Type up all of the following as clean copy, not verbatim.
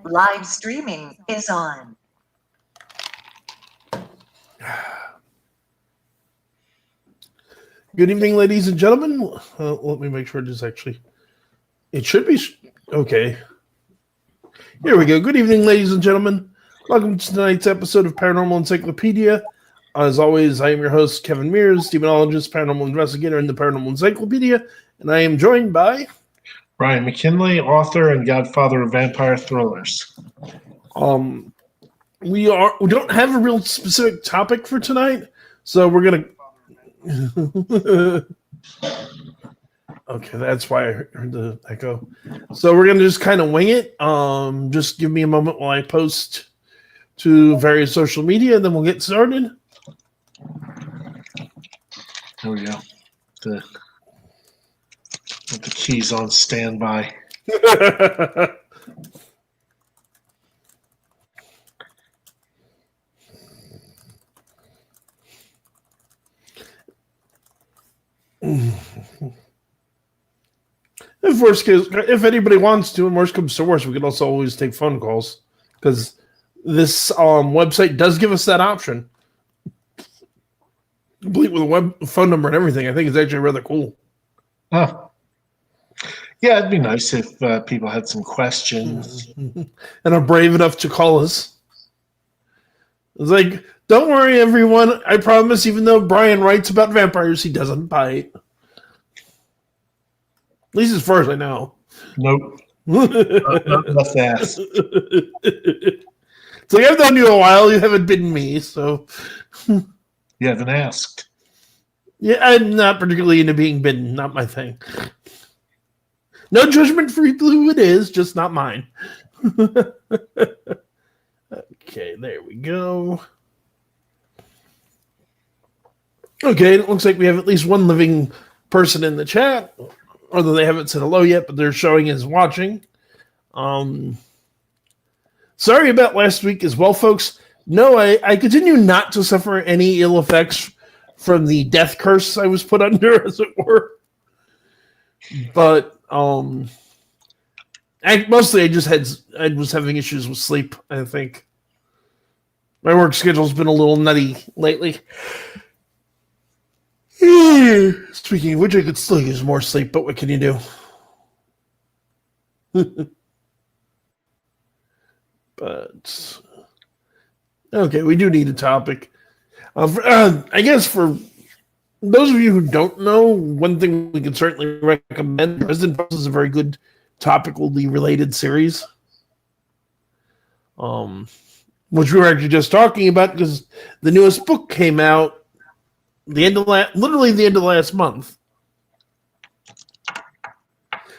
Live streaming is on. Good evening, ladies and gentlemen. Let me make sure this actually... It should be... Okay. Here we go. Good evening, ladies and gentlemen. Welcome to tonight's episode of Paranormal Encyclopedia. As always, I am your host, Kevin Mears, demonologist, paranormal investigator in the Paranormal Encyclopedia, and I am joined by... Ryan McKinley, author and godfather of vampire thrillers. We don't have a real specific topic for tonight, so we're gonna... Okay, that's why I heard the echo. So we're gonna just kind of wing it. Just give me a moment while I post to various social media, and then we'll get started. There we go. With the keys on standby. If anybody wants to, and worst comes to worst, we can also always take phone calls because this website does give us that option, complete with a phone number and everything. I think it's actually rather cool. Oh. Yeah, it'd be nice if people had some questions. And are brave enough to call us. It's like, don't worry, everyone. I promise, even though Brian writes about vampires, he doesn't bite. At least as far as I know. Nope. Not fast. It's like, I've known you a while. You haven't bitten me, so... You haven't asked. Yeah, I'm not particularly into being bitten. Not my thing. No judgment for who it is, just not mine. Okay, there we go. Okay, it looks like we have at least one living person in the chat, although they haven't said hello yet, but they're showing as watching. Sorry about last week as well, folks. No, I continue not to suffer any ill effects from the death curse I was put under, as it were. But mostly I was having issues with sleep, I think. My work schedule's been a little nutty lately. Speaking of which, I could still use more sleep, but what can you do? But okay, we do need a topic. I guess for those of you who don't know, one thing we can certainly recommend, Resident Evil is a very good topically related series. Which we were actually just talking about because the newest book came out literally the end of last month.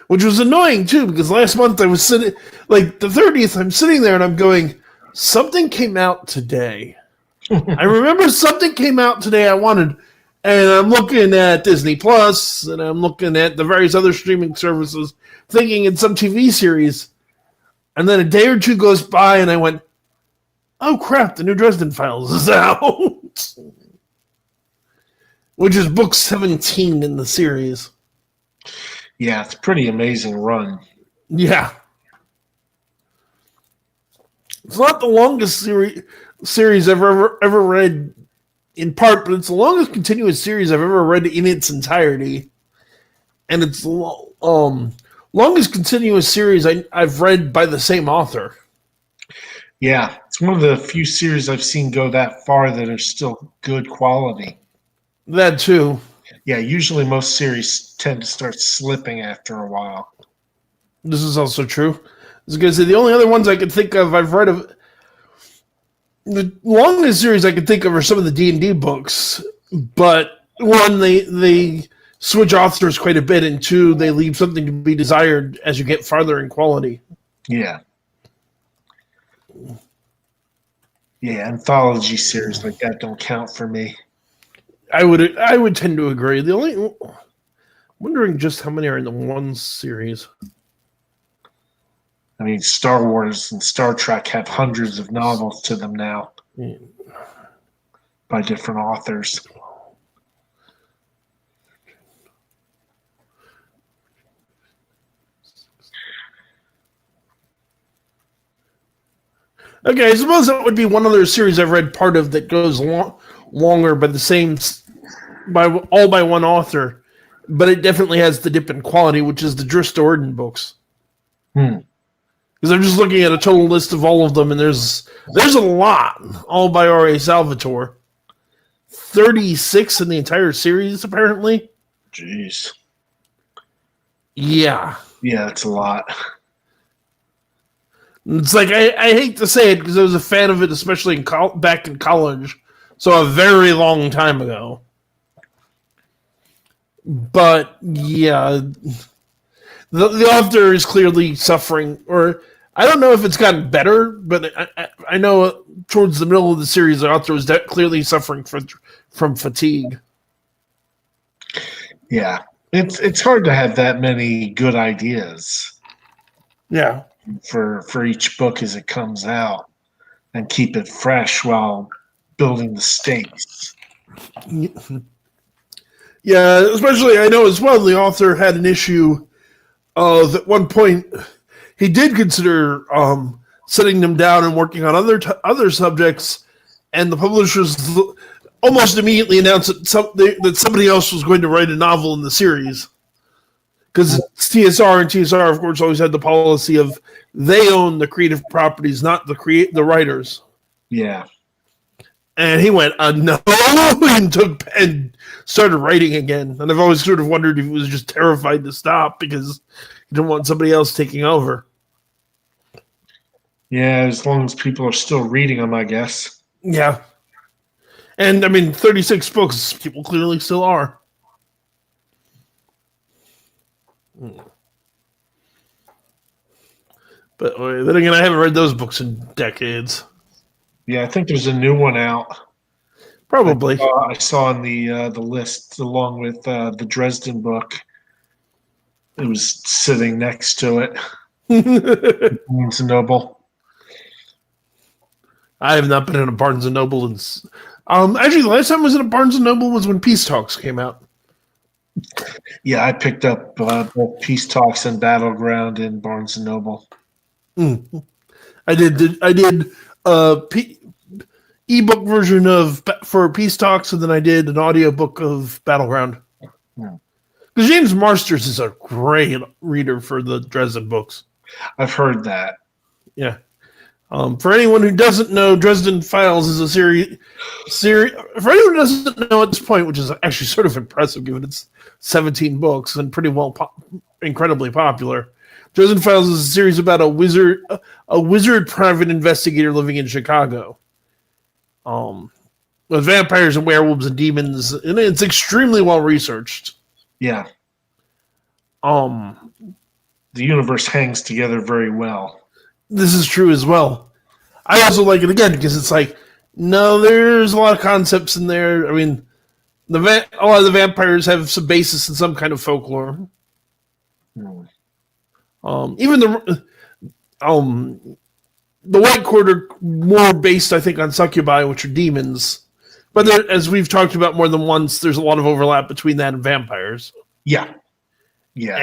Which was annoying too, because last month I was sitting, like the 30th, I'm sitting there and I'm going, something came out today. I remember something came out today I wanted. And I'm looking at Disney Plus, and I'm looking at the various other streaming services, thinking it's some TV series. And then a day or two goes by, and I went, oh crap, the new Dresden Files is out. Which is book 17 in the series. Yeah, it's a pretty amazing run. Yeah. It's not the longest series I've ever read in part, but it's the longest continuous series I've ever read in its entirety. And it's the longest continuous series I've read by the same author. Yeah, it's one of the few series I've seen go that far that are still good quality. That too. Yeah, usually most series tend to start slipping after a while. This is also true. I was going to say, the only other ones I could think of I've read of... The longest series I could think of are some of the D&D books, but one, they switch authors quite a bit, and two, they leave something to be desired as you get farther in quality. Yeah. Yeah, anthology series like that don't count for me. I would tend to agree. Wondering just how many are in the one series. I mean, Star Wars and Star Trek have hundreds of novels to them now by different authors. Okay, I suppose that would be one other series I've read part of that goes longer by the same by one author, but it definitely has the dip in quality, which is the Drist Orden books. Hmm. Because I'm just looking at a total list of all of them, and there's a lot, all by R.A. Salvatore. 36 in the entire series, apparently. Jeez. Yeah. Yeah, it's a lot. It's like, I hate to say it because I was a fan of it, especially back in college, so a very long time ago. But, yeah, the author is clearly suffering, or I don't know if it's gotten better, but I know towards the middle of the series, the author was clearly suffering from fatigue. Yeah, it's hard to have that many good ideas. Yeah. For each book as it comes out and keep it fresh while building the stakes. Yeah, especially I know as well the author had an issue of at one point he did consider sitting them down and working on other subjects, and the publishers almost immediately announced that somebody else was going to write a novel in the series. Because it's TSR, and TSR, of course, always had the policy of they own the creative properties, not the writers. Yeah. And he went, no, and started writing again. And I've always sort of wondered if he was just terrified to stop because he didn't want somebody else taking over. Yeah, as long as people are still reading them, I guess. Yeah. And, I mean, 36 books, people clearly still are. But then again, I haven't read those books in decades. Yeah, I think there's a new one out. Probably. I saw on the list along with the Dresden book. It was sitting next to it. Barnes and Noble. I have not been in a Barnes and Noble actually, the last time I was in a Barnes and Noble was when Peace Talks came out. Yeah, I picked up both Peace Talks and Battleground in Barnes and Noble. I did ebook version for Peace Talks, and then I did an audiobook of Battleground. Because James Marsters is a great reader for the Dresden books. I've heard that. Yeah. For anyone who doesn't know, Dresden Files is a series. For anyone who doesn't know at this point, which is actually sort of impressive given it's 17 books and pretty incredibly popular. Dresden Files is a series about a wizard private investigator living in Chicago. With vampires and werewolves and demons, and it's extremely well researched. Yeah. The universe hangs together very well. This is true as well. I also like it again because it's like, no, there's a lot of concepts in there. I mean, a lot of the vampires have some basis in some kind of folklore. Even the White Court are more based, I think, on succubi, which are demons. But as we've talked about more than once, there's a lot of overlap between that and vampires. Yeah. Yeah.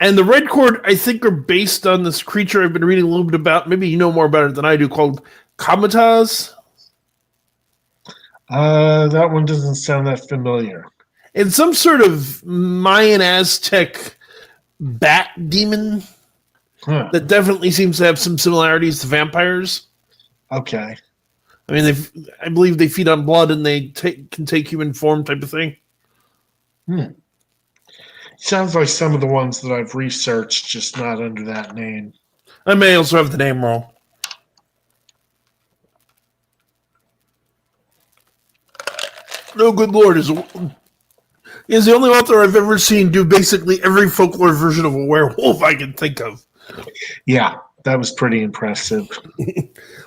And the Red Court, I think, are based on this creature I've been reading a little bit about. Maybe you know more about it than I do, called Comataz. That one doesn't sound that familiar. It's some sort of Mayan Aztec bat demon that definitely seems to have some similarities to vampires. Okay. I mean, I believe they feed on blood and they can take human form type of thing. Sounds like some of the ones that I've researched, just not under that name. I may also have the name wrong. No good lord is the only author I've ever seen do basically every folklore version of a werewolf I can think of. Yeah, that was pretty impressive.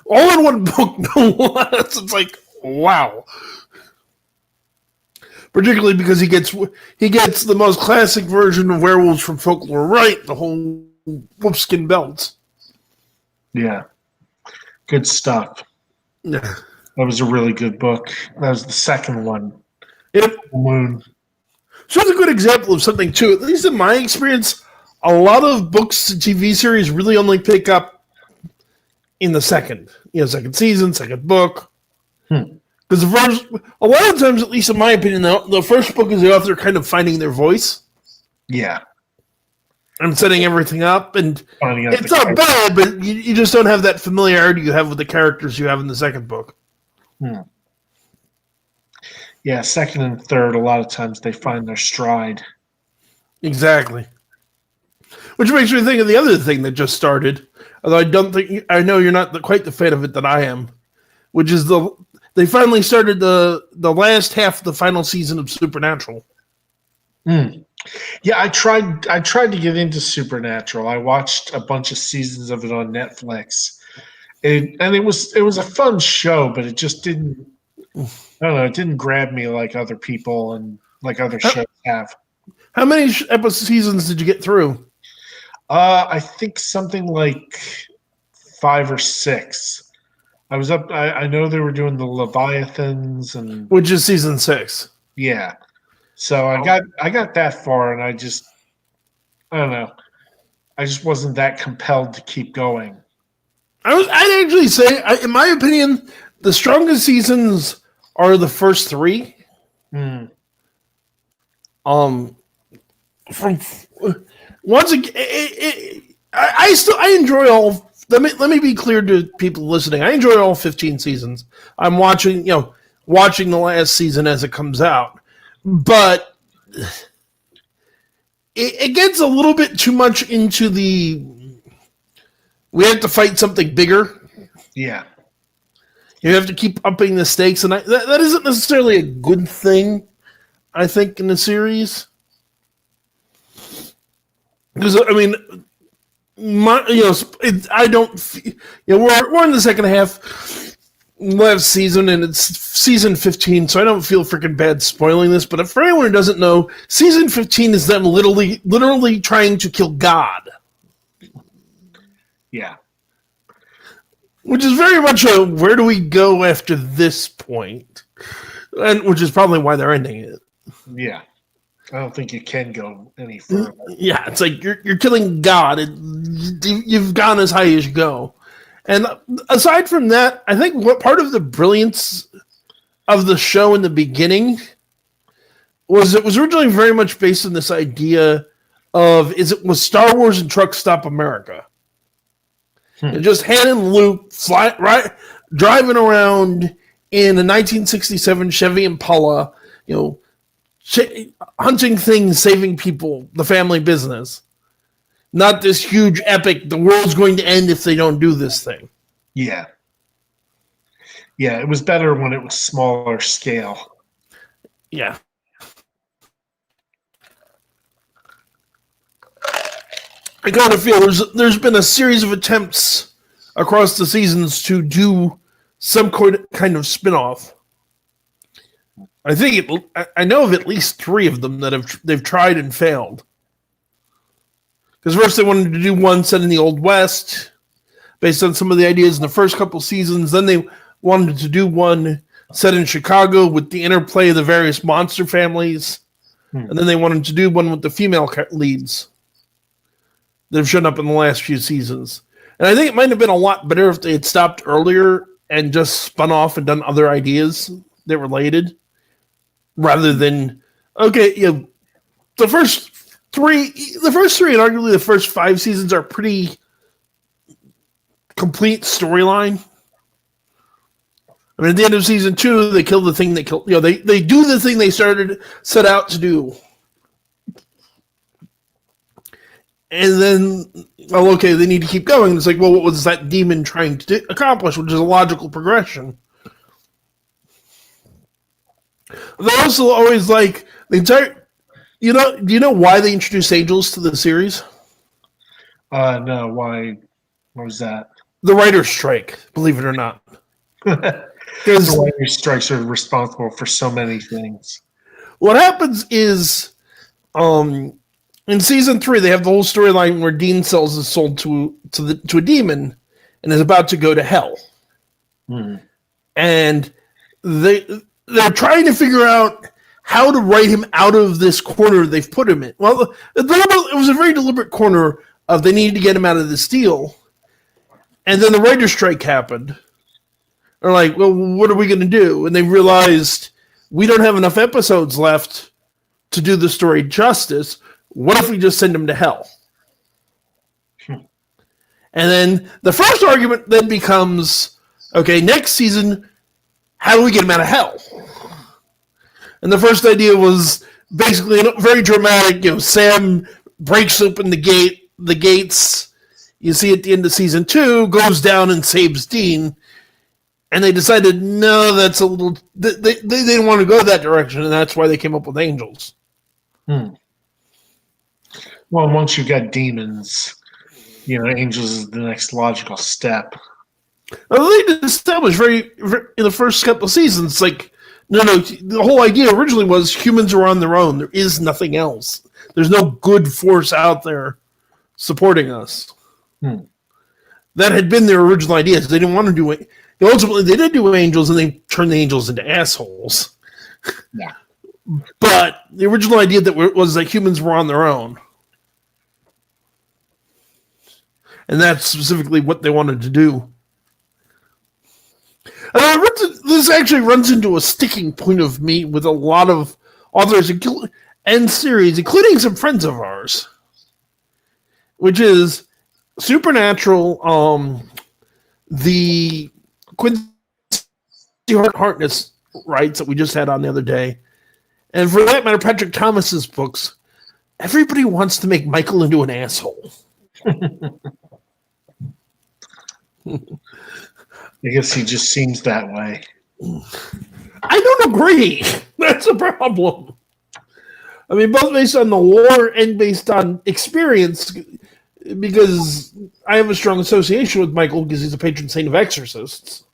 All in one book, no less. It's like, wow. Particularly because he gets the most classic version of werewolves from folklore right, the whole wolfskin belt. Yeah. Good stuff. Yeah. That was a really good book. That was the second one. Yep. Moon. So it's a good example of something, too. At least in my experience, a lot of books and TV series really only pick up in the second season, second book. Because a lot of times, at least in my opinion, the first book is the author kind of finding their voice. Yeah. And setting everything up. And it's not bad, but you just don't have that familiarity you have with the characters you have in the second book. Yeah, second and third, a lot of times they find their stride. Exactly. Which makes me think of the other thing that just started, although I know you're not quite the fan of it that I am, which is they finally started the last half of the final season of Supernatural. Yeah, I tried to get into Supernatural. I watched a bunch of seasons of it on Netflix. And it was a fun show, but it just didn't, I don't know, it didn't grab me like other people and like other shows have. How many seasons did you get through? I think something like 5 or 6. I was up. I know they were doing the Leviathans, and which is season 6. Yeah, so I got that far, and I don't know. I just wasn't that compelled to keep going. I'd actually say, in my opinion, the strongest seasons are the first 3. From once again, I enjoy all. Let me be clear to people listening. I enjoy all 15 seasons. I'm watching the last season as it comes out, but it gets a little bit too much into we have to fight something bigger. Yeah, you have to keep upping the stakes, and that isn't necessarily a good thing, I think, in the series. Because I mean, I don't. We're in the second half last season, and it's season 15, so I don't feel freaking bad spoiling this. But for anyone who doesn't know, season 15 is them literally trying to kill God. Yeah, which is very much a where do we go after this point, and which is probably why they're ending it. Yeah. I don't think you can go any further. Yeah, it's like you're killing God, and you've gone as high as you go. And aside from that, I think what part of the brilliance of the show in the beginning was it was originally very much based on this idea of was Star Wars and Truck Stop America. And just Han and Luke driving around in a 1967 Chevy Impala, hunting things, saving people, the family business. Not this huge epic, the world's going to end if they don't do this thing. Yeah. Yeah, it was better when it was smaller scale. Yeah. I kind of feel there's been a series of attempts across the seasons to do some kind of spin-off. I know of at least 3 of them that they've tried and failed. Because first they wanted to do one set in the Old West, based on some of the ideas in the first couple seasons. Then they wanted to do one set in Chicago with the interplay of the various monster families. And then they wanted to do one with the female leads that have shown up in the last few seasons. And I think it might have been a lot better if they had stopped earlier and just spun off and done other ideas that related. Rather than, the first 3 and arguably the first 5 seasons are pretty complete storyline. I mean, at the end of season 2, they kill the thing they killed. They do the thing they set out to do. And then, they need to keep going. It's like, what was that demon trying to accomplish? Which is a logical progression. They also always like the entire. Do you know why they introduced angels to the series? No. Why? What was that? The writer's strike. Believe it or not, because the writer's strikes are responsible for so many things. What happens is, in season 3, they have the whole storyline where Dean sells his soul to a demon, and is about to go to hell, and they're trying to figure out how to write him out of this corner they've put him in. Well, it was a very deliberate corner of they needed to get him out of this deal. And then the writer's strike happened. They're like, well, what are we going to do? And they realized we don't have enough episodes left to do the story justice. What if we just send him to hell? And then the first argument then becomes, okay, next season, how do we get him out of hell? And the first idea was basically very dramatic. Sam breaks open the gates. You see at the end of season 2, goes down and saves Dean. And they decided, no, that's a little... They didn't want to go that direction, and that's why they came up with angels. Well, once you got demons, angels is the next logical step. Well, they established in the first couple of seasons, no, the whole idea originally was humans are on their own. There is nothing else. There's no good force out there supporting us. That had been their original idea. They didn't want to do it. Ultimately, they did do angels, and they turned the angels into assholes. Yeah. But the original idea was that humans were on their own. And that's specifically what they wanted to do. This actually runs into a sticking point of me with a lot of authors and series, including some friends of ours, which is Supernatural, the Quincy Harkness rights that we just had on the other day, and for that matter, Patrick Thomas's books. Everybody wants to make Michael into an asshole. I guess he just seems that way. I don't agree. That's a problem. I mean, both based on the lore and based on experience, because I have a strong association with Michael because he's a patron saint of exorcists.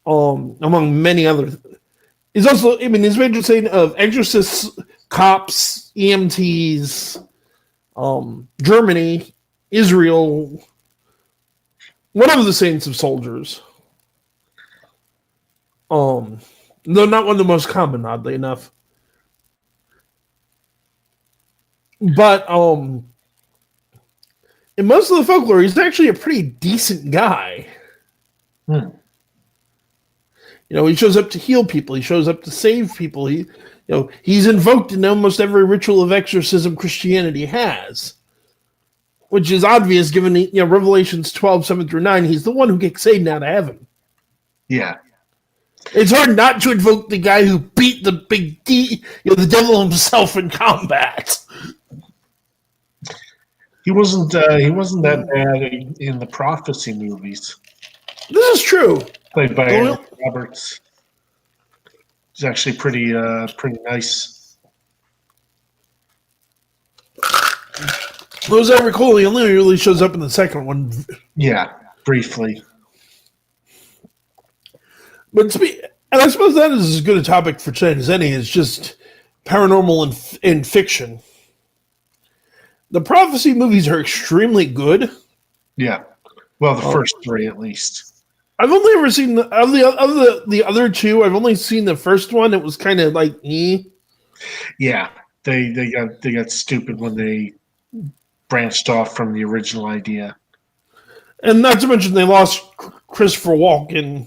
Among many other... He's also, he's a patron saint of exorcists, cops, EMTs, Germany, Israel... One of the saints of soldiers. Though not one of the most common, oddly enough. But in most of the folklore, he's actually a pretty decent guy. He shows up to heal people. He shows up to save people. He's invoked in almost every ritual of exorcism Christianity has. Which is obvious given, Revelations 12:7-9, he's the one who gets Satan out of heaven. Yeah. It's hard not to invoke the guy who beat the big D, the devil himself in combat. He wasn't that bad in the prophecy movies. This is true. Played by Eric Roberts. He's actually pretty nice. As I recall, he only really shows up in the second one. Yeah, briefly. But and I suppose that is as good a topic for today as any. It's just paranormal and fiction. The prophecy movies are extremely good. Yeah, well, the first 3 at least. I've only ever seen the other 2. I've only seen the first one. It was kind of like Yeah, they got stupid when they branched off from the original idea. And not to mention they lost Christopher Walken,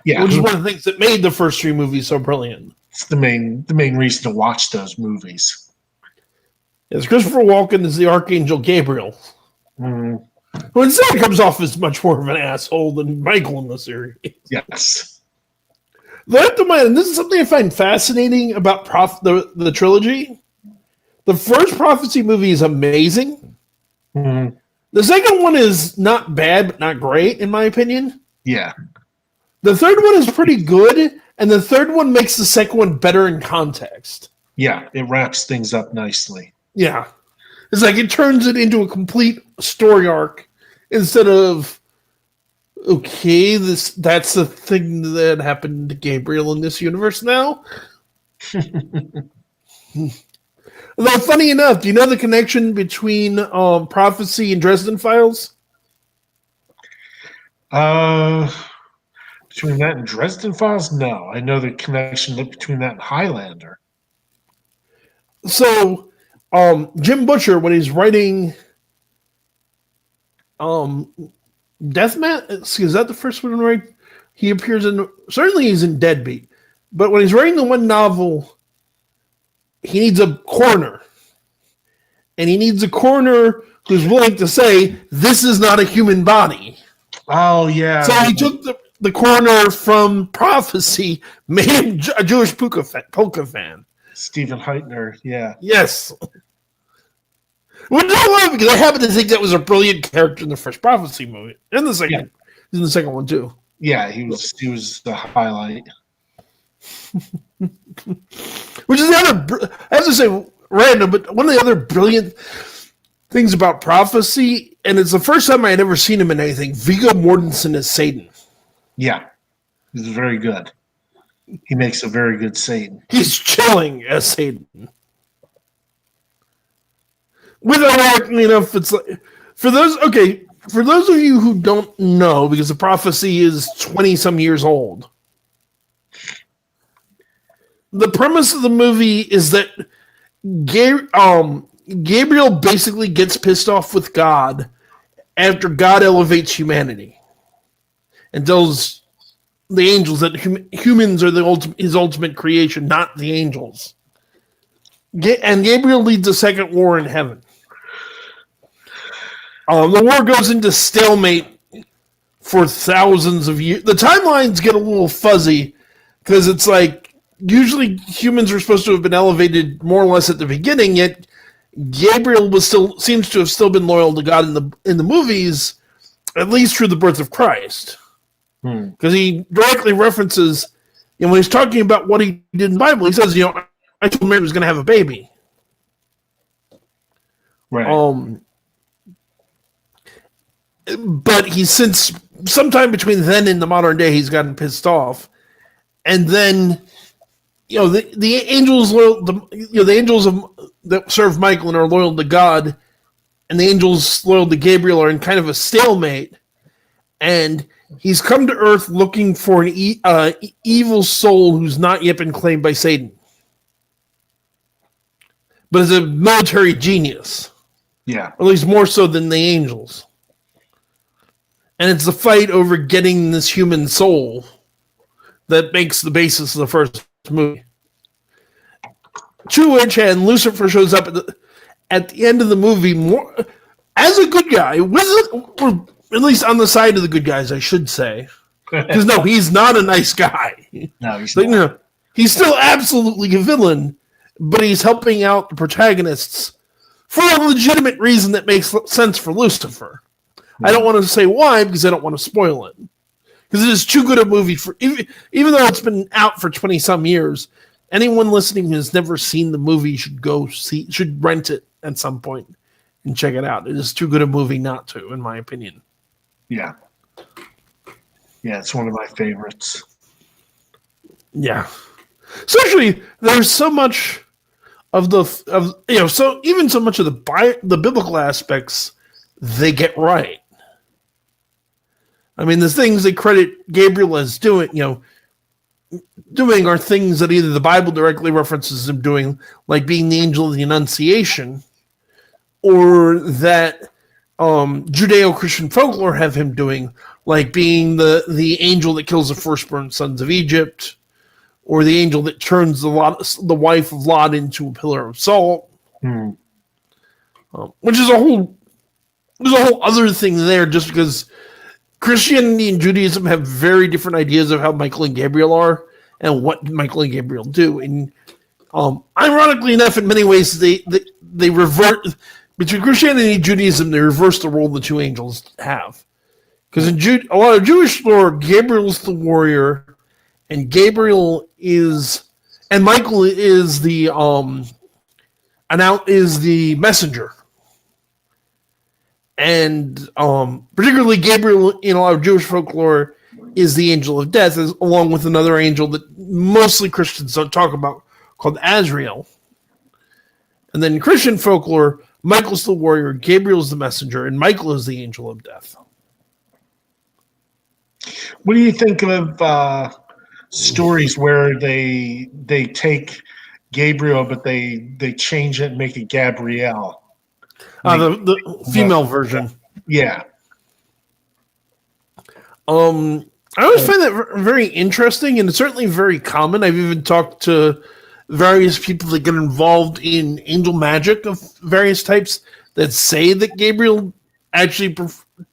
which is one of the things that made the first 3 movies so brilliant. It's the main reason to watch those movies. Yes, Christopher Walken is the Archangel Gabriel. Who instead comes off as much more of an asshole than Michael in the series. Yes. And this is something I find fascinating about the trilogy. The first prophecy movie is amazing. The second one is not bad, but not great, in my opinion. Yeah. The third one is pretty good, and the third one makes the second one better in context. Yeah, it wraps things up nicely. Yeah. It's like it turns it into a complete story arc instead of, okay, that's the thing that happened to Gabriel in this universe now. Although, funny enough, do you know the connection between Prophecy and Dresden Files? Between that and Dresden Files? No. I know the connection between that and Highlander. So, Jim Butcher, when he's writing Deathmatch, is that the first one, right? He appears in, certainly he's in Deadbeat, but when he's writing the one novel, he needs a coroner. And he needs a coroner who's willing to say, this is not a human body. Oh, yeah. So he took the coroner from Prophecy, made him a Jewish polka fan. Stephen Heitner, yeah. Yes. Which I love, because I happen to think that was a brilliant character in the first Prophecy movie. In the second, in the second one too. Yeah, he was the highlight. Which is the other, I have to say, random, but one of the other brilliant things about Prophecy, and it's the first time I had ever seen him in anything, Viggo Mortensen as Satan. Yeah, he's very good. He makes a very good Satan. He's chilling as Satan. With ironically enough, it's like, for those of you who don't know, because the Prophecy is 20-some years old, the premise of the movie is that Gabriel basically gets pissed off with God after God elevates humanity and tells the angels that humans are his ultimate creation, not the angels. And Gabriel leads a second war in heaven. The war goes into stalemate for thousands of years. The timelines get a little fuzzy because it's like usually humans are supposed to have been elevated more or less at the beginning, yet Gabriel seems to have still been loyal to God in the movies, at least through the birth of Christ. Because he directly references, when he's talking about what he did in the Bible, he says, I told Mary was going to have a baby. Right. But since sometime between then and the modern day, he's gotten pissed off. And then, the angels, the angels that serve Michael and are loyal to God, and the angels loyal to Gabriel are in kind of a stalemate. And he's come to Earth looking for an evil soul who's not yet been claimed by Satan, but is a military genius. Yeah. Or at least more so than the angels. And it's the fight over getting this human soul that makes the basis of the first movie. To which end, Lucifer shows up at the end of the movie more as a good guy, or at least on the side of the good guys, I should say. Because no, he's not a nice guy. No, he's not. He's still absolutely a villain, but he's helping out the protagonists for a legitimate reason that makes sense for Lucifer. I don't want to say why, because I don't want to spoil it. Because it is too good a movie for, even though it's been out for 20-some years, anyone listening who has never seen the movie should rent it at some point and check it out. It is too good a movie not to, in my opinion. Yeah. Yeah, it's one of my favorites. Yeah. Especially, there's so much of so even so much of the biblical aspects they get right. I mean, the things they credit Gabriel as doing are things that either the Bible directly references him doing, like being the angel of the Annunciation, or that Judeo-Christian folklore have him doing, like being the angel that kills the firstborn sons of Egypt, or the angel that turns the wife of Lot into a pillar of salt, which is there's a whole other thing there, just because Christianity and Judaism have very different ideas of how Michael and Gabriel are and what Michael and Gabriel do. And ironically enough, in many ways, they revert between Christianity and Judaism. They reverse the role the two angels have, because in a lot of Jewish lore, Gabriel's the warrior, and Michael is the messenger. And particularly Gabriel in a lot of Jewish folklore is the angel of death, along with another angel that mostly Christians don't talk about called Azrael. And then in Christian folklore, Michael's the warrior, Gabriel's the messenger, and Michael is the angel of death. What do you think of stories where they take Gabriel, but they change it and make it Gabrielle? The female version. Yeah. I always find that very interesting, and it's certainly very common. I've even talked to various people that get involved in angel magic of various types that say that Gabriel actually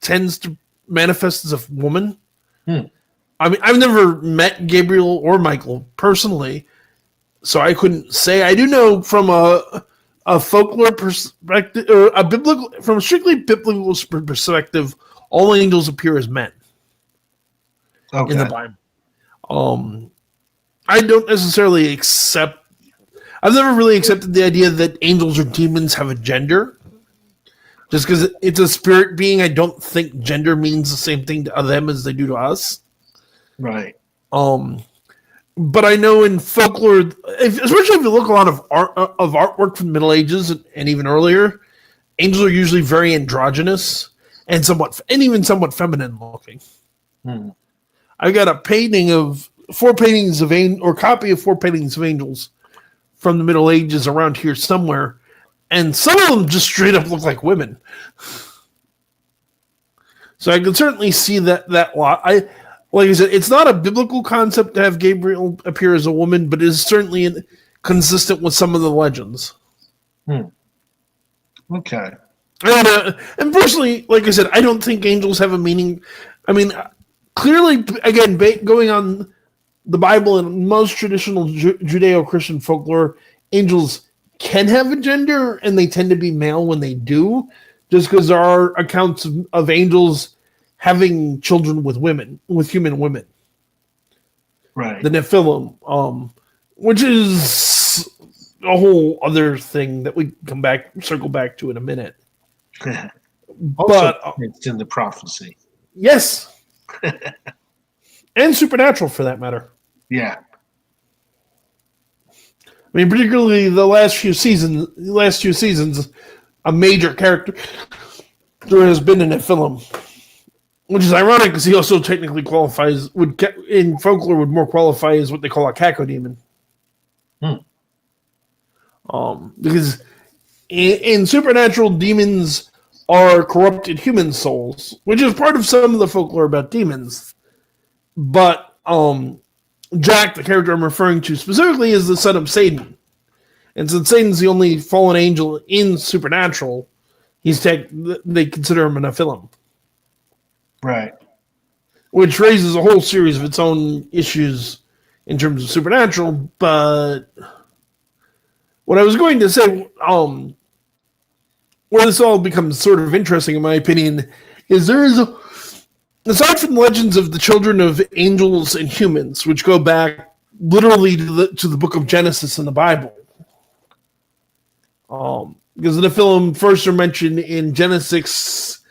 tends to manifest as a woman. I mean, I've never met Gabriel or Michael personally, so I couldn't say. I do know from a folklore perspective, or from a strictly biblical perspective, all angels appear as men. Okay. In the Bible. I don't necessarily accept. I've never really accepted the idea that angels or demons have a gender. Just because it's a spirit being, I don't think gender means the same thing to them as they do to us. Right. But I know in folklore, especially if you look a lot of artwork from the Middle Ages and even earlier, angels are usually very androgynous and even somewhat feminine looking. I got a painting of four paintings of copy of four paintings of angels from the Middle Ages around here somewhere, and some of them just straight up look like women. So I can certainly see that lot. Like I said, it's not a biblical concept to have Gabriel appear as a woman, but it is certainly consistent with some of the legends. Okay. And personally, like I said, I don't think angels have a meaning. I mean, clearly, again, going on the Bible and most traditional Judeo-Christian folklore, angels can have a gender, and they tend to be male when they do, just because there are accounts of angels having children with human women. Right. The Nephilim, which is a whole other thing that we circle back to in a minute. Also, it's in the prophecy. Yes. And supernatural, for that matter. Yeah. I mean, particularly the last few seasons, a major character there has been in a film, which is ironic because he also technically qualifies in folklore would more qualify as what they call a cacodemon. Because in supernatural, demons are corrupted human souls, which is part of some of the folklore about demons. But Jack, the character I'm referring to specifically, is the son of Satan. And since Satan's the only fallen angel in Supernatural, they consider him a Nephilim. Right. Which raises a whole series of its own issues in terms of Supernatural. But what I was going to say, where this all becomes sort of interesting, in my opinion, is aside from the legends of the children of angels and humans, which go back literally to the book of Genesis in the Bible, because the Nephilim first are mentioned in Genesis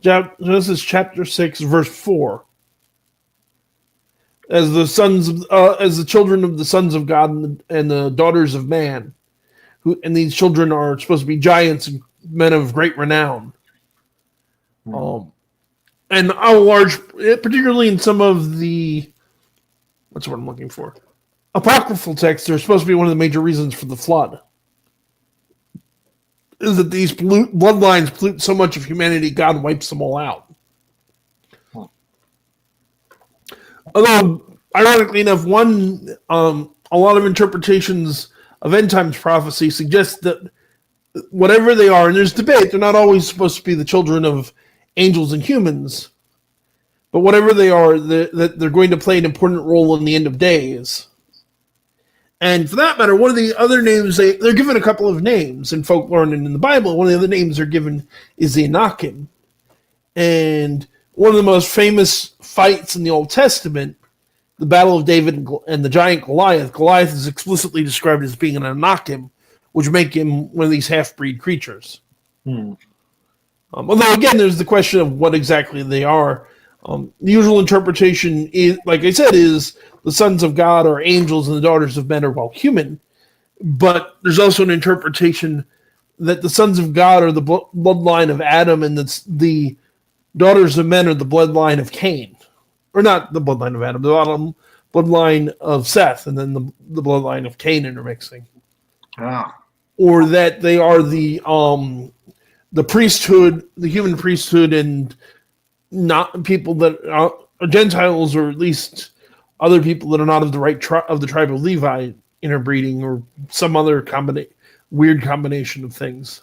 chapter 6, verse 4, as the children of the sons of God and the daughters of man, and these children are supposed to be giants and men of great renown. And particularly in some of the, what's what I'm looking for, apocryphal texts, they're supposed to be one of the major reasons for the flood. Is that these bloodlines pollute so much of humanity, God wipes them all out. Although, ironically enough, a lot of interpretations of end times prophecy suggest that whatever they are, and there's debate, they're not always supposed to be the children of angels and humans, but whatever they are, that they're going to play an important role in the end of days. And for that matter, one of the other names, they're given a couple of names in folklore and in the Bible. One of the other names they're given is the Anakim. And one of the most famous fights in the Old Testament, the Battle of David and the giant Goliath. Goliath is explicitly described as being an Anakim, which make him one of these half-breed creatures. Although, again, there's the question of what exactly they are. The usual interpretation, is, like I said, is the sons of God are angels and the daughters of men are, well, human. But there's also an interpretation that the sons of God are the bloodline of Adam, and that's the daughters of men are the bloodline of Cain. Or not the bloodline of Adam, the bloodline of Seth, and then the bloodline of Cain intermixing. Ah. Or that they are the priesthood, the human priesthood, and not people that are Gentiles, or at least other people that are not of the right of the tribe of Levi interbreeding, or some other weird combination of things.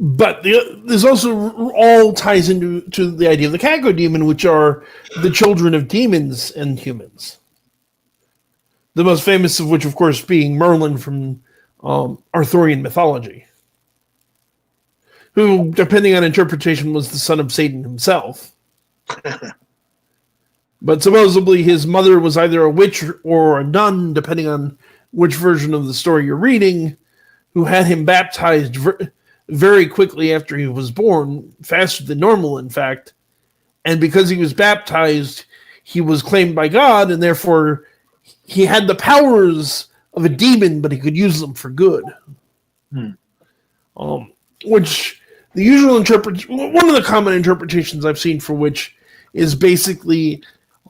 But this also all ties into the idea of the cacodemon, which are the children of demons and humans. The most famous of which, of course, being Merlin from Arthurian mythology, who, depending on interpretation, was the son of Satan himself. But supposedly his mother was either a witch or a nun, depending on which version of the story you're reading, who had him baptized very quickly after he was born, faster than normal, in fact. And because he was baptized, he was claimed by God, and therefore he had the powers of a demon, but he could use them for good. Which the usual one of the common interpretations I've seen for which is basically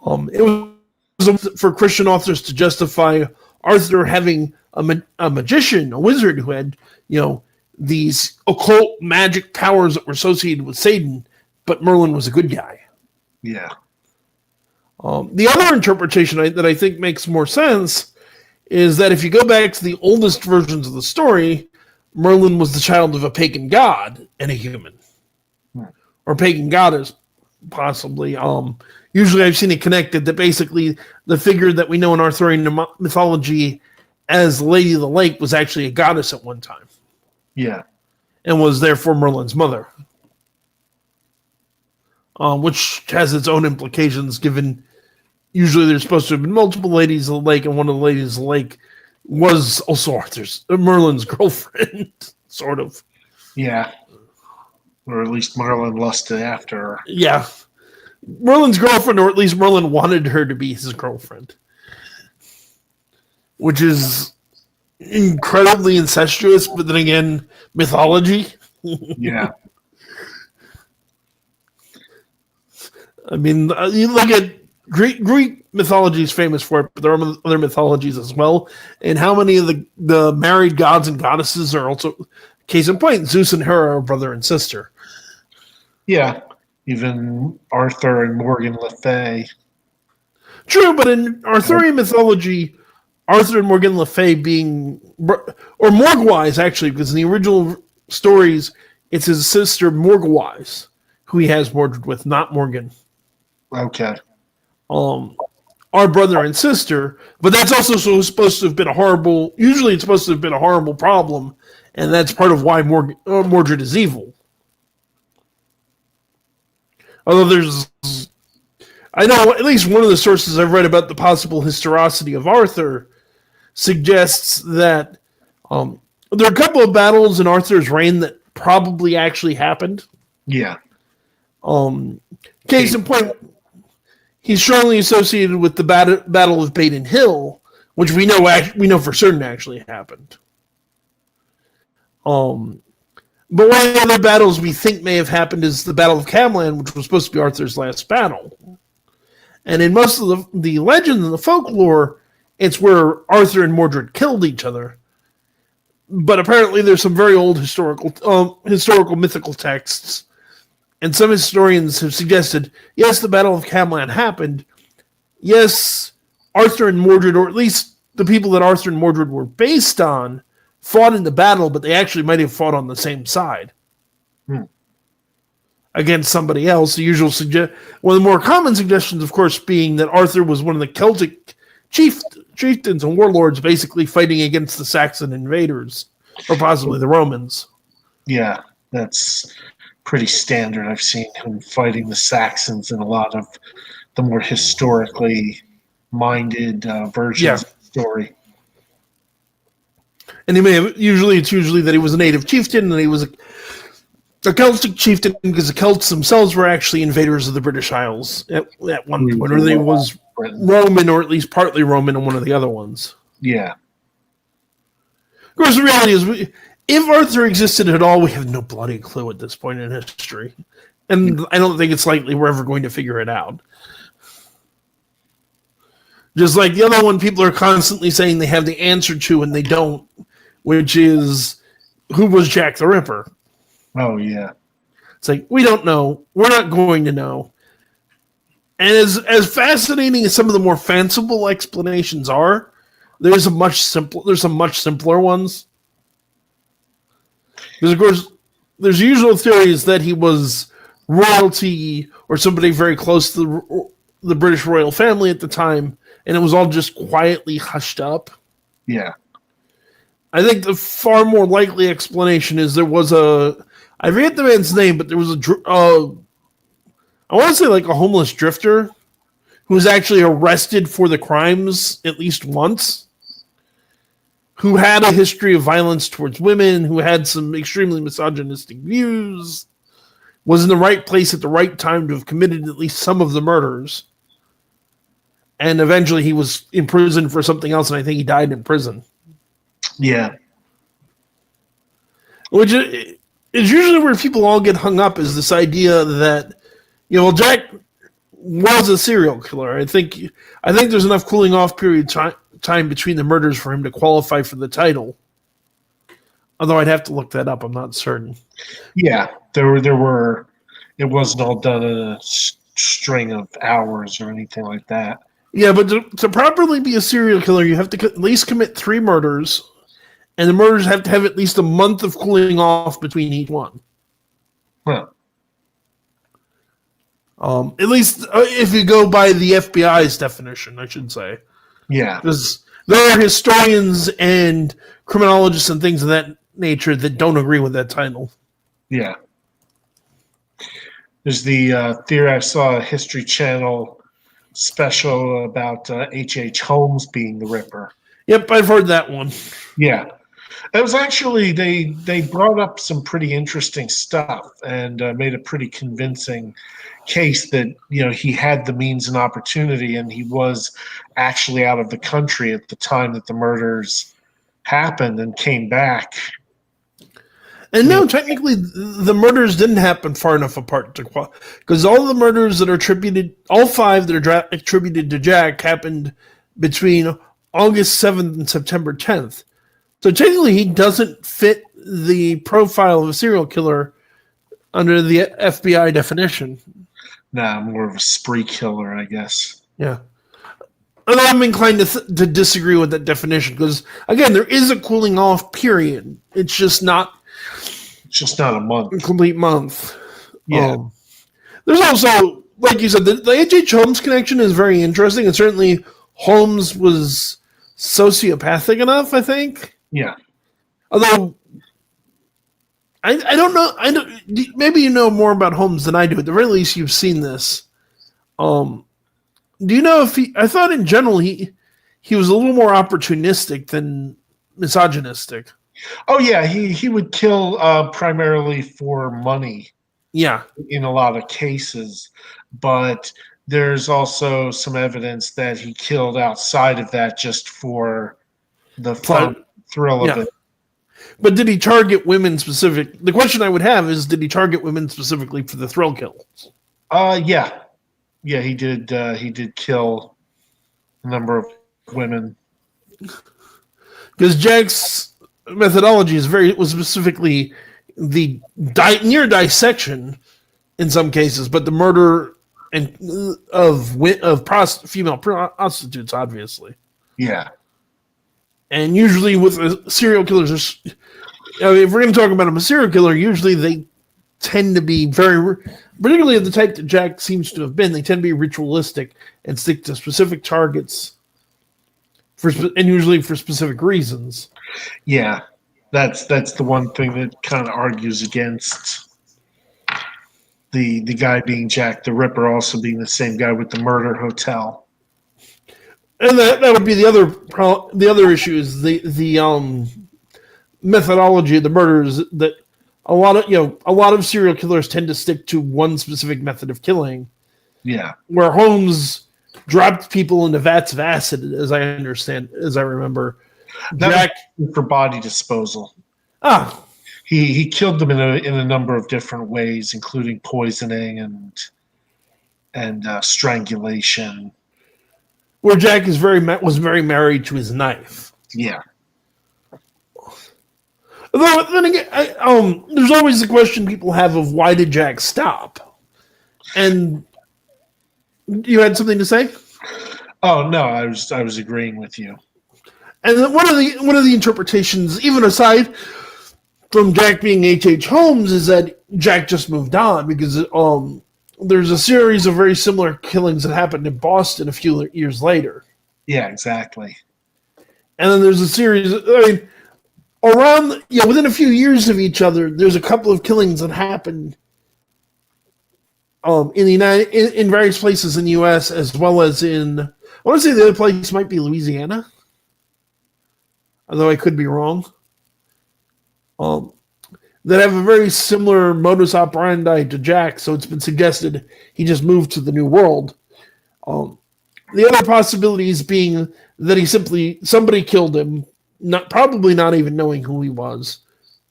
it was for Christian authors to justify Arthur having a magician, a wizard who had, these occult magic powers that were associated with Satan, but Merlin was a good guy. Yeah. The other interpretation that I think makes more sense is that if you go back to the oldest versions of the story, Merlin was the child of a pagan god and a human. Or pagan goddess, possibly. Usually I've seen it connected that basically the figure that we know in Arthurian mythology as Lady of the Lake was actually a goddess at one time. Yeah. And was therefore Merlin's mother. Which has its own implications, given usually there's supposed to have been multiple ladies of the lake, and one of the ladies of the lake was also Merlin's girlfriend, sort of. Yeah. Or at least Merlin lusted after her. Yeah. Merlin's girlfriend, or at least Merlin wanted her to be his girlfriend. Which is incredibly incestuous, but then again, mythology. Yeah. I mean, you look at Greek mythology is famous for it, but there are other mythologies as well. And how many of the married gods and goddesses are also, case in point, Zeus and Hera are brother and sister. Yeah. Even Arthur and Morgan Le Fay. True, but in Arthurian mythology, Arthur and Morgan Le Fay being, or Morgwise actually, because in the original stories, it's his sister Morgwise who he has Mordred with, not Morgan. Okay. Our brother and sister, but that's also supposed to have been usually it's supposed to have been a horrible problem, and that's part of why Mordred is evil. Although I know at least one of the sources I've read about the possible historicity of Arthur suggests that there are a couple of battles in Arthur's reign that probably actually happened. Yeah. Case in point, he's strongly associated with the Battle of Baden Hill, which we know for certain actually happened. But one of the other battles we think may have happened is the Battle of Camlan, which was supposed to be Arthur's last battle. And in most of the legends and the folklore, it's where Arthur and Mordred killed each other. But apparently there's some very old historical mythical texts. And some historians have suggested, yes, the Battle of Camlan happened. Yes, Arthur and Mordred, or at least the people that Arthur and Mordred were based on, fought in the battle, but they actually might have fought on the same side against somebody else. The usual one of the more common suggestions, of course, being that Arthur was one of the Celtic chieftains and warlords, basically fighting against the Saxon invaders, or possibly the Romans. Yeah, that's pretty standard. I've seen him fighting the Saxons in a lot of the more historically minded versions of the story. And it's usually that he was a native chieftain, and he was a Celtic chieftain because the Celts themselves were actually invaders of the British Isles at one point, or they was Roman, or at least partly Roman in one of the other ones. Yeah. Of course, the reality is if Arthur existed at all, we have no bloody clue at this point in history. And I don't think it's likely we're ever going to figure it out. Just like the other one, people are constantly saying they have the answer to and they don't, which is, who was Jack the Ripper? Oh, yeah. It's like, we don't know. We're not going to know. And as fascinating as some of the more fanciful explanations are, there's some much simpler ones. Because, of course, there's usual theories that he was royalty or somebody very close to the British royal family at the time, and it was all just quietly hushed up. Yeah. I think the far more likely explanation is there was I forget the man's name, but there was I want to say like a homeless drifter who was actually arrested for the crimes at least once, who had a history of violence towards women, who had some extremely misogynistic views, was in the right place at the right time to have committed at least some of the murders. And eventually he was imprisoned for something else, and I think he died in prison. Yeah. Which is usually where people all get hung up, is this idea that, Jack was a serial killer. I think there's enough cooling off period time between the murders for him to qualify for the title. Although I'd have to look that up. I'm not certain. Yeah, there were. It wasn't all done in a string of hours or anything like that. Yeah, but to properly be a serial killer, you have to at least commit 3 murders, and the murders have to have at least a month of cooling off between each one. Huh. At least if you go by the FBI's definition, I should say. Yeah. Because there are historians and criminologists and things of that nature that don't agree with that title. Yeah. There's the theory, I saw a History Channel special about H.H. Holmes being the Ripper. Yep, I've heard that one. Yeah. It was actually, they brought up some pretty interesting stuff and made a pretty convincing case that, he had the means and opportunity, and he was actually out of the country at the time that the murders happened and came back. And no, technically, the murders didn't happen far enough apart to because all the murders that are attributed, all 5 that are attributed to Jack, happened between August 7th and September 10th. So technically, he doesn't fit the profile of a serial killer under the FBI definition. Nah, more of a spree killer, I guess. Yeah. And I'm inclined to disagree with that definition because, again, there is a cooling off period. It's just not a month. A complete month. Yeah. There's also, like you said, the H.H. Holmes connection is very interesting, and certainly Holmes was sociopathic enough, I think. Yeah. Although, I don't know. Maybe you know more about Holmes than I do. At the very least, you've seen this. Do you know if I thought in general he was a little more opportunistic than misogynistic. Oh yeah, he would kill primarily for money. Yeah, in a lot of cases, but there's also some evidence that he killed outside of that just for the fun thrill of it. But did he target women specific? The question I would have is, did he target women specifically for the thrill kills? Yeah, he did. He did kill a number of women. Because Jack's methodology was specifically the near dissection in some cases, but the murder of female prostitutes, obviously. Yeah. And usually with serial killers, if we're going to talk about a serial killer, usually they tend to be particularly of the type that Jack seems to have been, they tend to be ritualistic and stick to specific targets and usually for specific reasons. Yeah, that's the one thing that kind of argues against the guy being Jack the Ripper also being the same guy with the murder hotel. And that would be the other issue is the methodology of the murders, that a lot of serial killers tend to stick to one specific method of killing. Yeah. Where Holmes dropped people into vats of acid, as I remember. Jack for body disposal. Ah, He killed them in a number of different ways, including poisoning and strangulation. where Jack was very married to his knife. Yeah. Although then again, there's always the question people have of why did Jack stop? And you had something to say? Oh no, I was agreeing with you. And then one of the interpretations, even aside from Jack being H.H. Holmes, is that Jack just moved on because there's a series of very similar killings that happened in Boston a few years later. Yeah, exactly. And then there's a series. Within a few years of each other, there's a couple of killings that happened in various places in the U.S. as well as I want to say the other place might be Louisiana, although I could be wrong. That have a very similar modus operandi to Jack, so it's been suggested he just moved to the New World. The other possibilities being that somebody killed him, probably not even knowing who he was,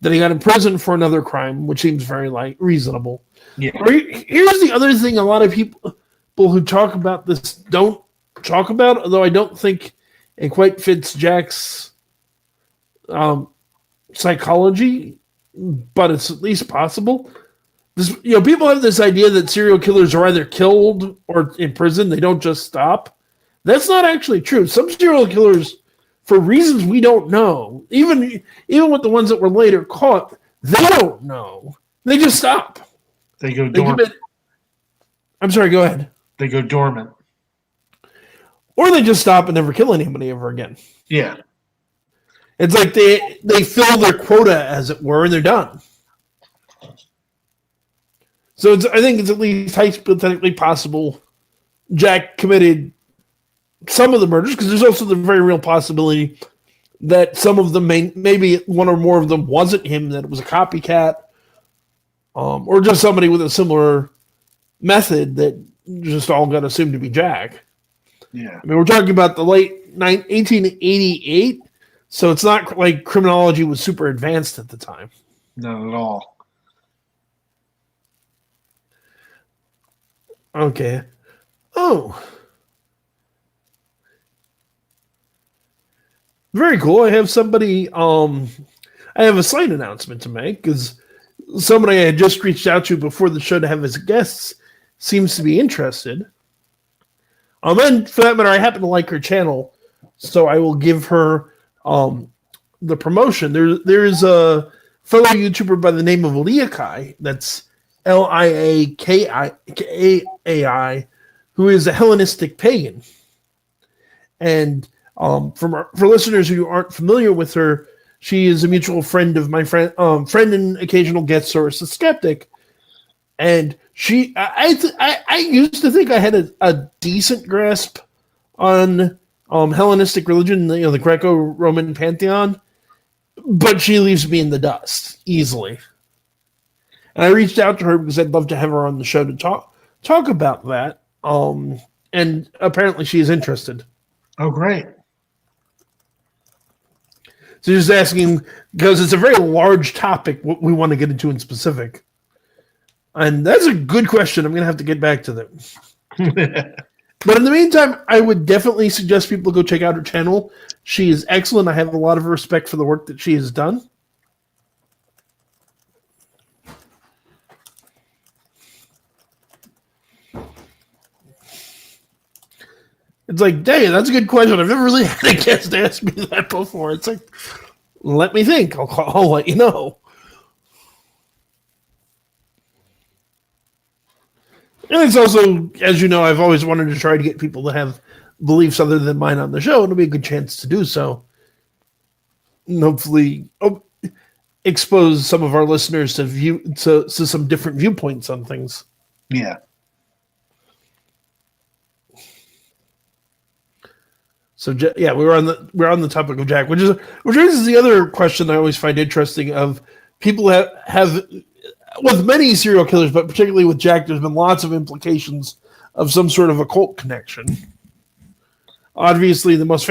that he got in prison for another crime, which seems very reasonable. Yeah. Here's the other thing: a lot of people who talk about this don't talk about, although I don't think it quite fits Jack's psychology, but it's at least possible. People have this idea that serial killers are either killed or in prison; they don't just stop. That's not actually true. Some serial killers, for reasons we don't know, even with the ones that were later caught, they don't know. They just stop. They go dormant. I'm sorry, go ahead. They go dormant. Or they just stop and never kill anybody ever again. Yeah. It's like they fill their quota, as it were, and they're done. So I think it's at least hypothetically possible Jack committed some of the murders, because there's also the very real possibility that some of them, maybe one or more of them wasn't him, that it was a copycat, or just somebody with a similar method that just all got assumed to be Jack. Yeah. I mean, we're talking about the late 1888, so it's not like criminology was super advanced at the time. Not at all. Okay. Oh. Very cool. I have a slight announcement to make, because somebody I had just reached out to before the show to have as guests seems to be interested. And for that matter, I happen to like her channel, so I will give her the promotion. There is a fellow YouTuber by the name of Liakai, that's Liakai, who is a Hellenistic pagan. And for listeners who aren't familiar with her, she is a mutual friend of my friend and occasional guest source, The Skeptic. And I used to think I had a decent grasp on Hellenistic religion, the Greco-Roman pantheon, but she leaves me in the dust easily. And I reached out to her because I'd love to have her on the show to talk about that. And apparently she is interested. Oh, great. So just asking, because it's a very large topic, what we want to get into in specific. And that's a good question. I'm going to have to get back to them. But in the meantime, I would definitely suggest people go check out her channel. She is excellent. I have a lot of respect for the work that she has done. It's like, dang, that's a good question. I've never really had a guest ask me that before. It's like, let me think. I'll let you know. And it's also, as you know, I've always wanted to try to get people to have beliefs other than mine on the show. It'll be a good chance to do so. And hopefully expose some of our listeners to some different viewpoints on things. Yeah. So yeah, we're on the topic of Jack, which raises the other question I always find interesting of people have with many serial killers, but particularly with Jack, there's been lots of implications of some sort of occult connection. Obviously, the most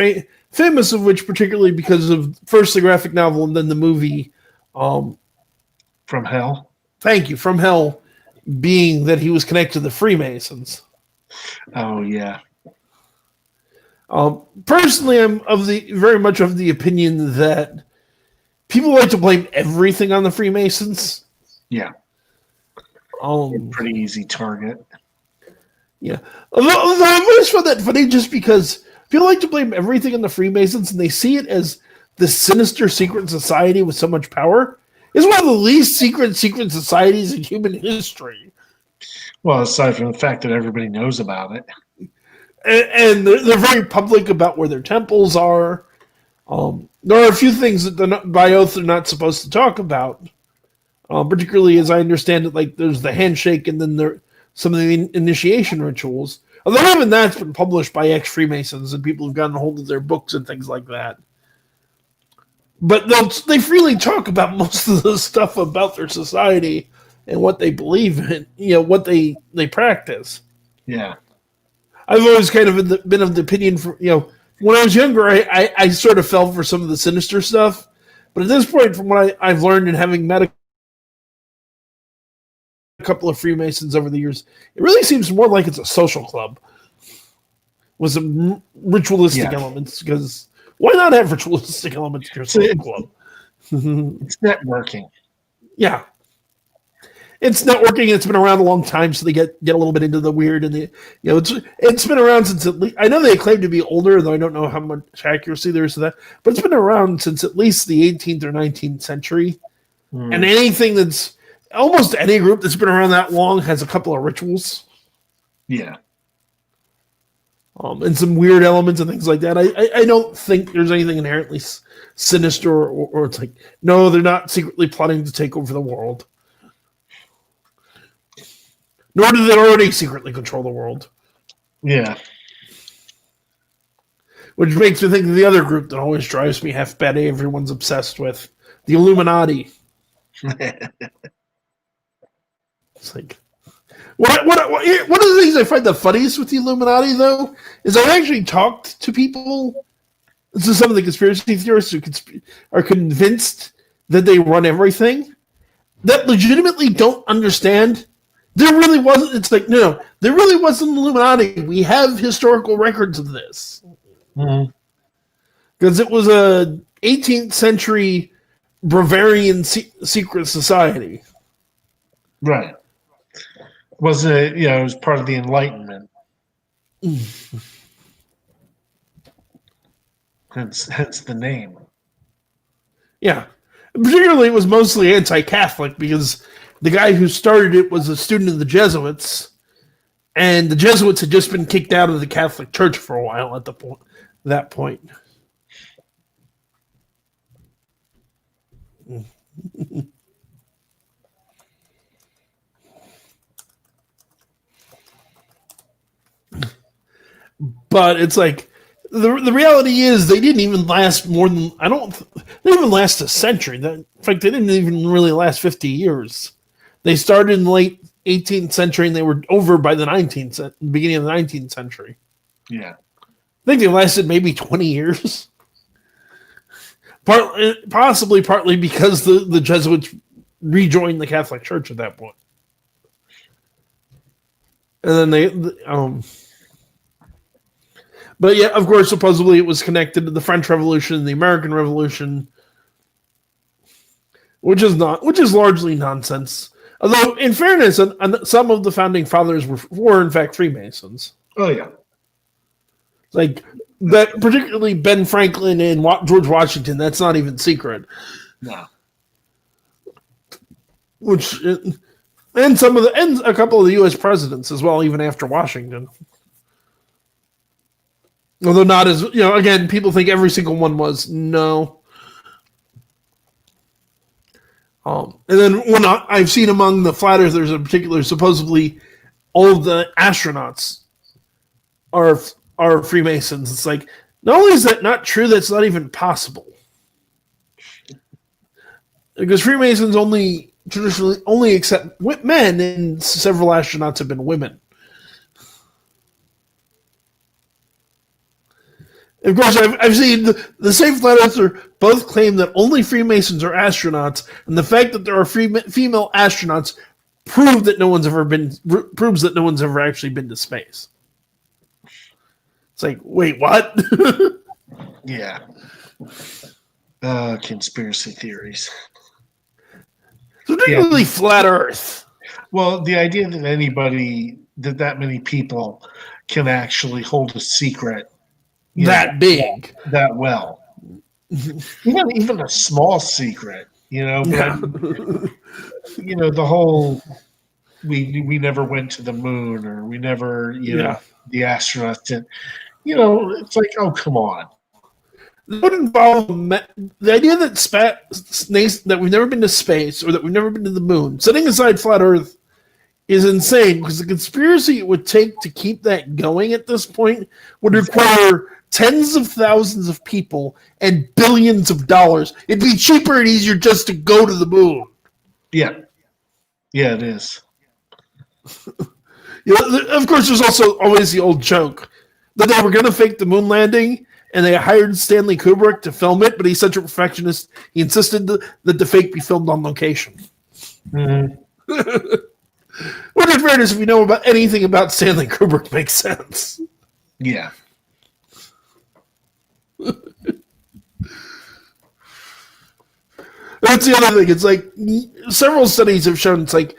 famous of which, particularly because of first the graphic novel and then the movie Um, From hell. Thank you, from hell, being that he was connected to the Freemasons. Oh yeah. Personally, I'm very much of the opinion that people like to blame everything on the Freemasons. Yeah. Pretty easy target. Yeah. Although I've always found that funny just because people like to blame everything on the Freemasons and they see it as the sinister secret society with so much power. It's one of the least secret societies in human history. Well, aside from the fact that everybody knows about it. And they're very public about where their temples are. There are a few things that they're not, by oath they're not supposed to talk about. Particularly as I understand it, like there's the handshake and then there some of the initiation rituals. Although even that's been published by ex-Freemasons and people have gotten a hold of their books and things like that. But they freely talk about most of the stuff about their society and what they believe in, what they practice. Yeah. I've always kind of been of the opinion, when I was younger, I sort of fell for some of the sinister stuff. But at this point, from what I've learned and having met a couple of Freemasons over the years, it really seems more like it's a social club with some ritualistic elements. Because why not have ritualistic elements to your social club? It's networking. Yeah. It's networking. It's been around a long time, so they get a little bit into the weird and it's been around since at least, I know they claim to be older, though I don't know how much accuracy there is to that. But it's been around since at least the 18th or 19th century, and anything that's almost any group that's been around that long has a couple of rituals. Yeah. And some weird elements and things like that. I don't think there's anything inherently sinister or it's like, no, they're not secretly plotting to take over the world. Nor do they already secretly control the world. Yeah. Which makes me think of the other group that always drives me half batty everyone's obsessed with. The Illuminati. It's like... One of the things I find the funniest with the Illuminati, though, is I've actually talked to people, to some of the conspiracy theorists who are convinced that they run everything, that legitimately don't understand. There really wasn't. It's like, no, there really wasn't an Illuminati. We have historical records of this. Because it was a 18th century Bavarian secret society. Right. Was it, it was part of the Enlightenment. Hence the name. Yeah. Particularly, it was mostly anti-Catholic because the guy who started it was a student of the Jesuits, and the Jesuits had just been kicked out of the Catholic Church for a while at that point. But it's like the reality is they didn't even last more than they didn't even last a century. In fact, they didn't even really last 50 years. They started in the late 18th century and they were over by the beginning of the 19th century. Yeah. I think they lasted maybe 20 years. Possibly partly because the Jesuits rejoined the Catholic Church at that point. And then but yeah, of course, supposedly it was connected to the French Revolution, the American Revolution, which is largely nonsense. Although, in fairness, some of the founding fathers were in fact Freemasons. Oh yeah, like that, particularly Ben Franklin and George Washington. That's not even secret. No. And a couple of the U.S. presidents as well, even after Washington. Although not as, again, people think every single one was. No. And then when I've seen among the flat earthers in particular, supposedly all of the astronauts are Freemasons. It's like, not only is that not true, that's not even possible. Because Freemasons traditionally only accept men, and several astronauts have been women. Of course, I've seen the same flat earther both claim that only Freemasons are astronauts, and the fact that there are female astronauts proves that no one's ever actually been to space. It's like, wait, what? Yeah. Conspiracy theories. Particularly flat Earth. Well, the idea that many people can actually hold a secret That big. that well. Even a small secret, but Yeah. the whole we never went to the moon, or we never, Yeah. the astronauts did. It's like, oh, come on. That would involve the idea that we've never been to space or that we've never been to the moon. Setting aside flat Earth is insane because the conspiracy it would take to keep that going at this point would require tens of thousands of people and billions of dollars. It'd be cheaper and easier just to go to the moon. Yeah. Yeah, it is. Of course, there's also always the old joke that they were going to fake the moon landing and they hired Stanley Kubrick to film it, but he's such a perfectionist, he insisted that the fake be filmed on location. Mm-hmm. What in fairness, if you know about anything about Stanley Kubrick, makes sense. Yeah. That's the other thing. It's like several studies have shown it's like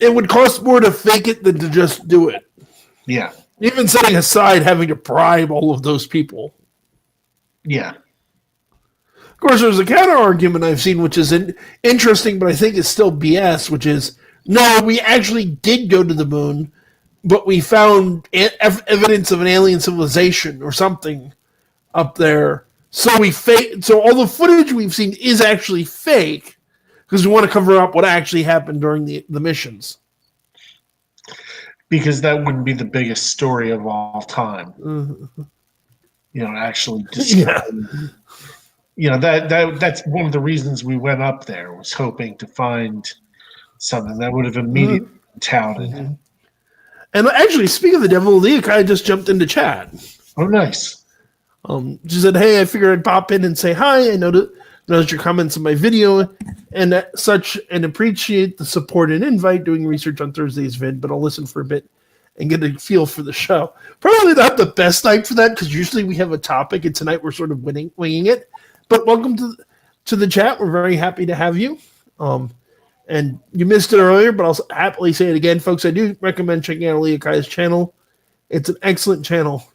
it would cost more to fake it than to just do it. Yeah. Even setting aside having to bribe all of those people. Yeah. Of course, there's a counter argument I've seen, which is interesting, but I think it's still BS, which is, no, we actually did go to the moon, but we found evidence of an alien civilization or something up there. So so all the footage we've seen is actually fake because we want to cover up what actually happened during the missions. Because that wouldn't be the biggest story of all time. Mm-hmm. Actually Yeah. that's one of the reasons we went up there, was hoping to find something that would have immediately touted. Mm-hmm. And actually, speaking of the devil, Leah Kai just jumped into chat. Oh, nice. She said, "Hey, I figured I'd pop in and say hi. I noticed your comments on my video and such, and appreciate the support and invite. Doing research on Thursday's vid, but I'll listen for a bit and get a feel for the show. Probably not the best night for that because usually we have a topic, and tonight we're sort of winging it. But welcome to the chat. We're very happy to have you. And you missed it earlier, but I'll happily say it again, folks. I do recommend checking out Leah Kai's channel. It's an excellent channel."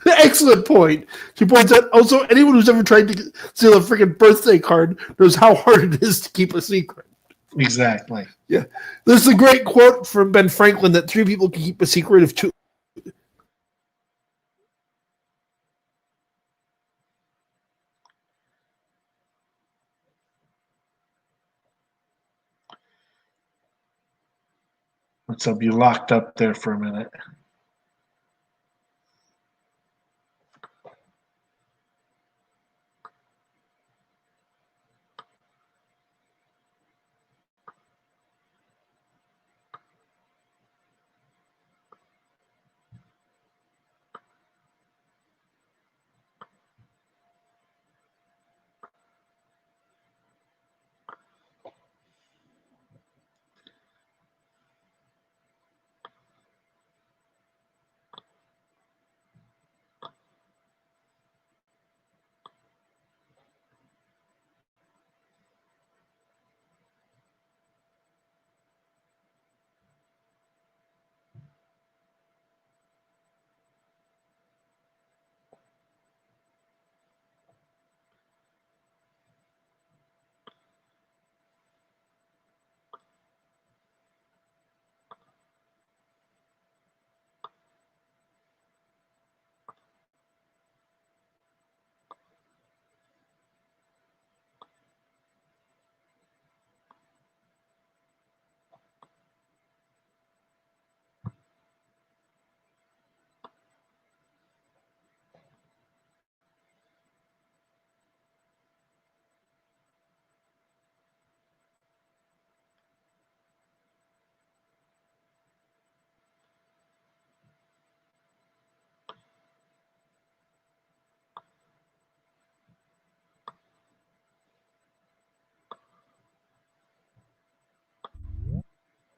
Excellent point. She points out also anyone who's ever tried to steal a freaking birthday card knows how hard it is to keep a secret. Exactly. Yeah. There's a great quote from Ben Franklin that 3 people can keep a secret if 2. What's up? You locked up there for a minute.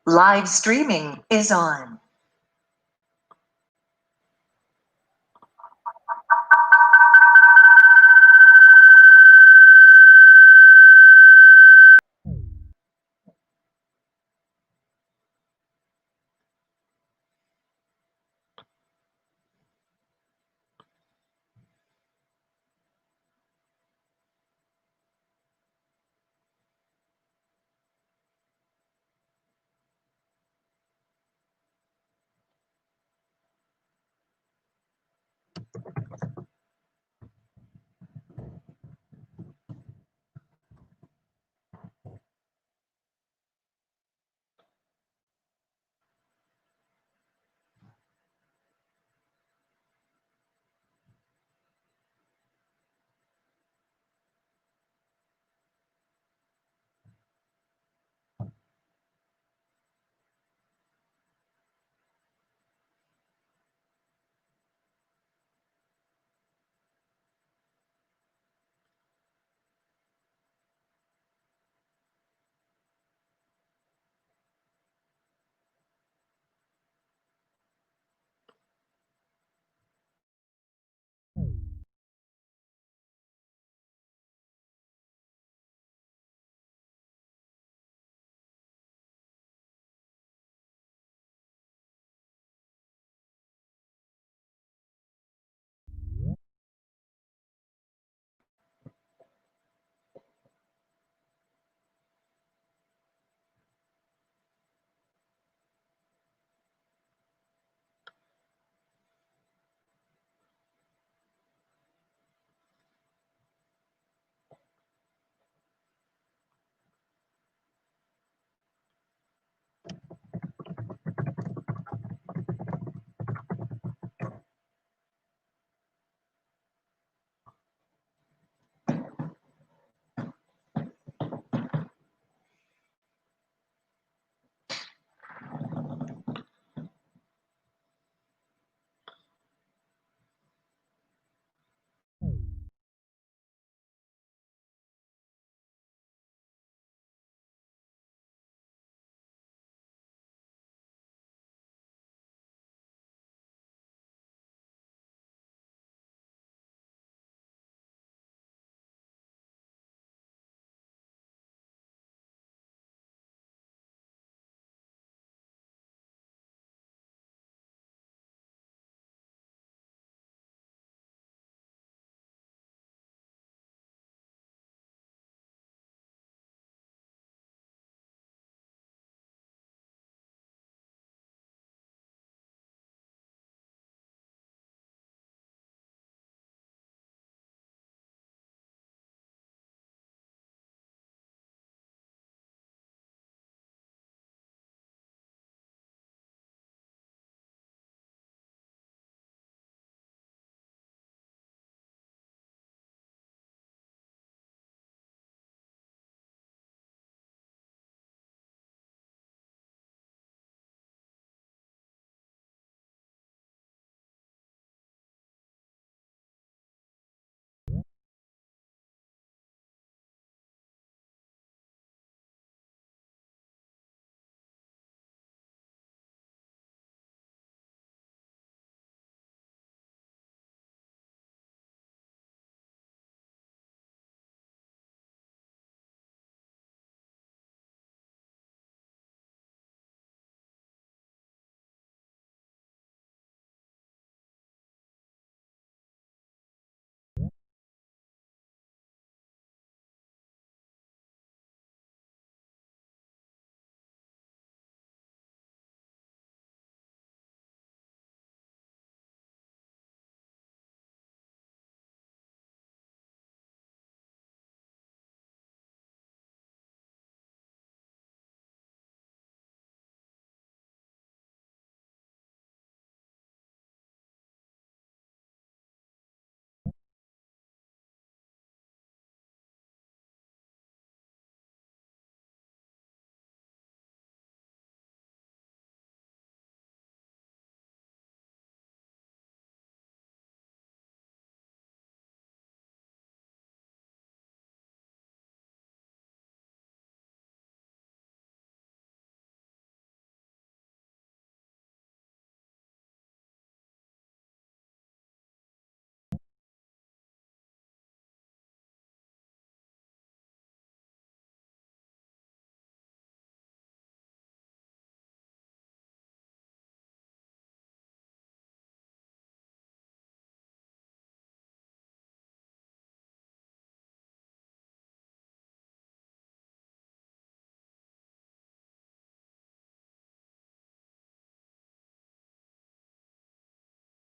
Live streaming is on.